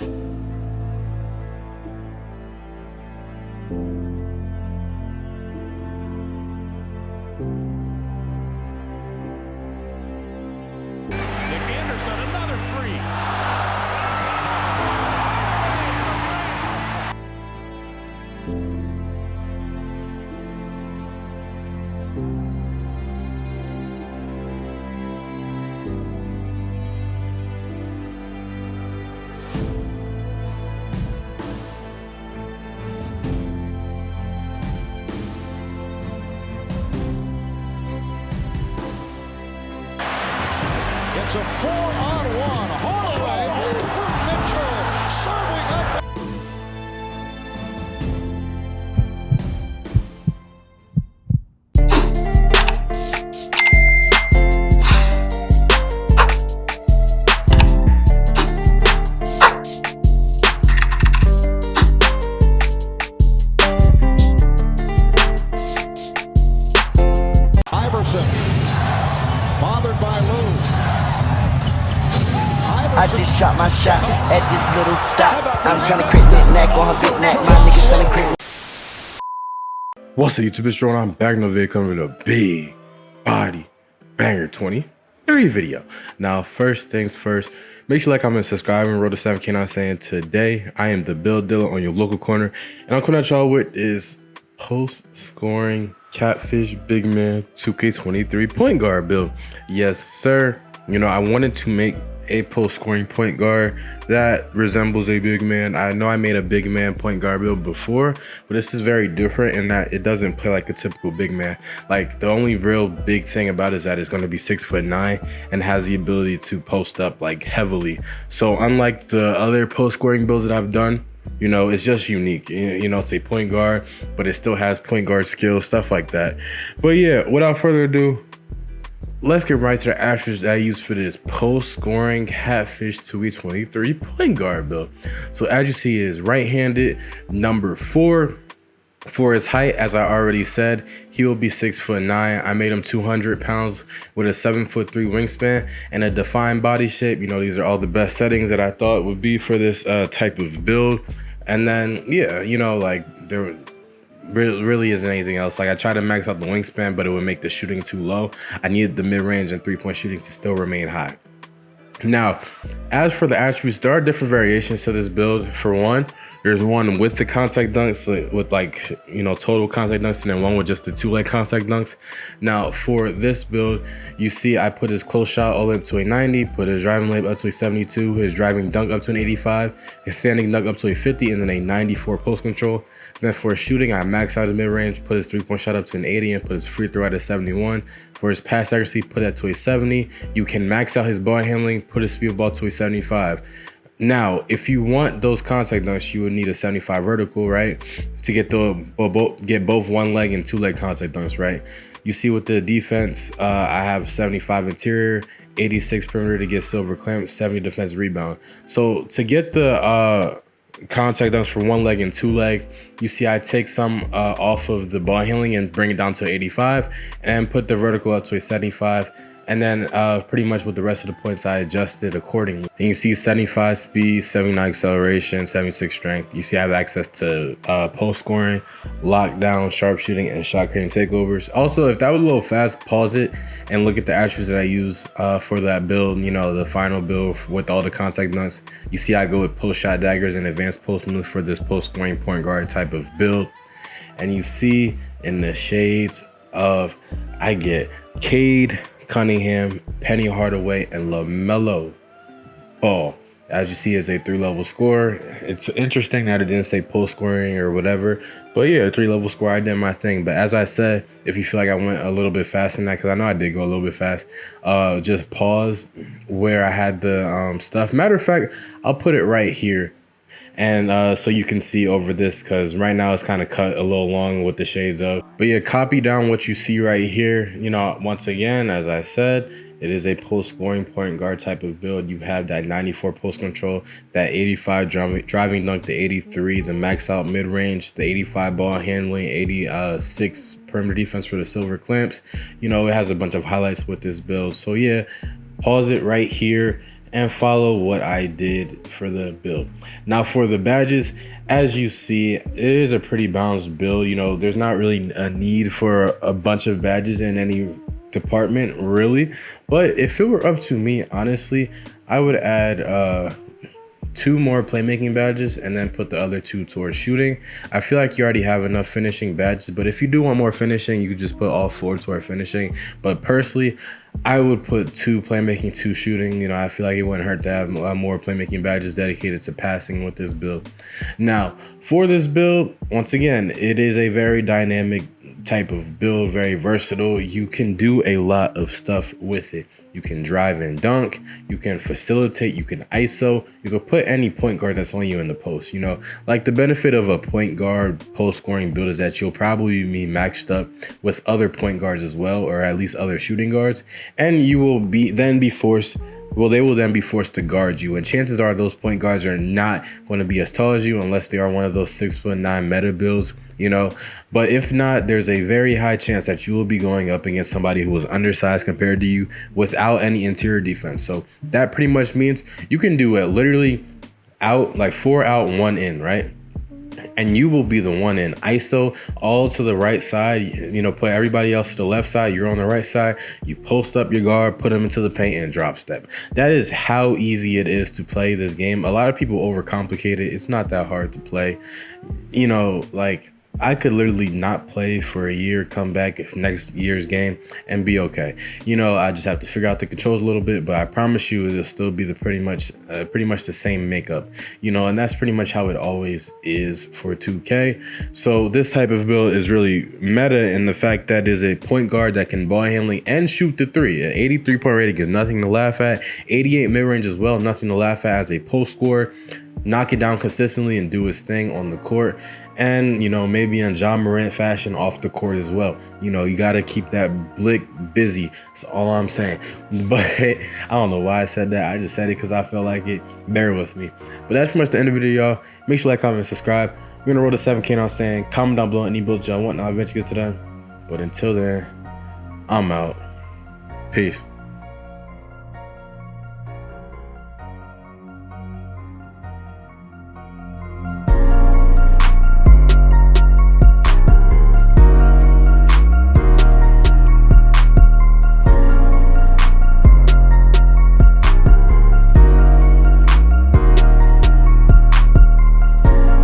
Another free. It's a 4-on-1. Holloway over Mitchell, serving up. Iverson, bothered by Lou. I just shot my shot at this little dot. I'm trying to crit that neck on her big neck. My niggas selling crit. What's up, YouTube? It's Drew, and I'm back in the video coming with a big body banger 23 video. Now, first things first, make sure you like, comment, subscribe, and roll the 7K. Now saying today I am the build dealer on your local corner, and I'm coming at y'all with is post scoring catfish big man 2K23 point guard build. Yes, sir. You know, I wanted to make a post scoring point guard that resembles a big man. I know I made a big man point guard build before, but this is very different in that it doesn't play like a typical big man. Like, the only real big thing about it is that it's going to be 6'9" and has the ability to post up like heavily. So unlike the other post scoring builds that I've done, you know, it's just unique. You know, it's a point guard, but it still has point guard skills, stuff like that. But yeah, without further ado, let's get right to the attributes that I use for this post scoring catfish 2K23 point guard build. So as you see, is right-handed, number 4. For his height, as I already said, he will be 6'9". I made him 200 pounds with a 7'3" wingspan and a defined body shape. You know, these are all the best settings that I thought would be for this type of build. And then, yeah, you know, like, there really isn't anything else. Like, I tried to max out the wingspan, but it would make the shooting too low. I needed the mid-range and three-point shooting to still remain high. Now, as for the attributes, there are different variations to this build. For one, there's one with the contact dunks, with, like, you know, total contact dunks, and then one with just the 2-leg contact dunks. Now, for this build, you see I put his close shot all the way up to a 90, put his driving layup up to a 72, his driving dunk up to an 85, his standing dunk up to a 50, and then a 94 post control. Then for shooting, I maxed out his mid-range, put his three-point shot up to an 80, and put his free throw at a 71. For his pass accuracy, put that to a 70. You can max out his ball handling, put his speed of ball to a 75. Now, if you want those contact dunks, you would need a 75 vertical, right? To get both 1-leg and 2-leg contact dunks, right? You see with the defense, I have 75 interior, 86 perimeter to get silver clamp, 70 defense rebound. So to get the contact dunks for 1-leg and 2-leg, you see I take some off of the ball handling and bring it down to 85, and put the vertical up to a 75. And then pretty much with the rest of the points, I adjusted accordingly. And you see 75 speed, 79 acceleration, 76 strength. You see I have access to post scoring, lockdown, sharpshooting, and shot creating takeovers. Also, if that was a little fast, pause it and look at the attributes that I use for that build, you know, the final build with all the contact dunks. You see I go with post shot daggers and advanced post move for this post scoring point guard type of build. And you see in the shades of, I get Cade Cunningham, Penny Hardaway, and LaMelo Ball. As you see, is a 3-level score. It's interesting that it didn't say post scoring or whatever, but yeah, a 3-level score. I did my thing. But as I said, if you feel like I went a little bit fast in that, because I know I did go a little bit fast, just pause where I had the stuff. Matter of fact, I'll put it right here. And so you can see over this, because right now it's kind of cut a little long with the shades of. But yeah, copy down what you see right here. You know, once again, as I said, it is a post scoring point guard type of build. You have that 94 post control, that 85 driving dunk, the 83, the max out mid range, the 85 ball handling, 86 perimeter defense for the silver clamps. You know, it has a bunch of highlights with this build. So yeah, pause it right here and follow what I did for the build. Now for the badges, as you see, it is a pretty balanced build. You know, there's not really a need for a bunch of badges in any department really, but if it were up to me, honestly, I would add 2 more playmaking badges and then put the other 2 towards shooting. I feel like you already have enough finishing badges, but if you do want more finishing, you could just put all 4 toward finishing. But personally, I would put 2 playmaking, 2 shooting. You know, I feel like it wouldn't hurt to have more playmaking badges dedicated to passing with this build. Now, for this build, once again, it is a very dynamic type of build, very versatile. You can do a lot of stuff with it. You can drive and dunk, you can facilitate, you can ISO, you can put any point guard that's on you in the post. You know, like the benefit of a point guard post scoring build is that you'll probably be matched up with other point guards as well, or at least other shooting guards, and you will be forced. Well, they will then be forced to guard you, and chances are those point guards are not going to be as tall as you unless they are one of those 6'9" meta builds, you know. But if not, there's a very high chance that you will be going up against somebody who is undersized compared to you without any interior defense. So that pretty much means you can do it literally out, like 4 out, 1 in, right? And you will be the 1 in. ISO all to the right side, you know, put everybody else to the left side, you're on the right side, you post up your guard, put them into the paint and drop step. That is how easy it is to play this game. A lot of people overcomplicate it. It's not that hard to play. You know, like, I could literally not play for a year, come back if next year's game and be okay. You know, I just have to figure out the controls a little bit, but I promise you it'll still be the pretty much the same makeup, you know, and that's pretty much how it always is for 2K. So this type of build is really meta in the fact that is a point guard that can ball handling and shoot the 3. An 83 point rating is nothing to laugh at. 88 mid-range as well, nothing to laugh at as a post scorer. Knock it down consistently and do his thing on the court. And, you know, maybe in John Morant fashion off the court as well. You know, you got to keep that blick busy. That's all I'm saying. But I don't know why I said that. I just said it because I felt like it. Bear with me. But that's pretty much the end of the video, y'all. Make sure you like, comment, and subscribe. We're going to roll to 7K now saying, comment down below any builds y'all want, and I'll eventually get to them. But until then, I'm out. Peace.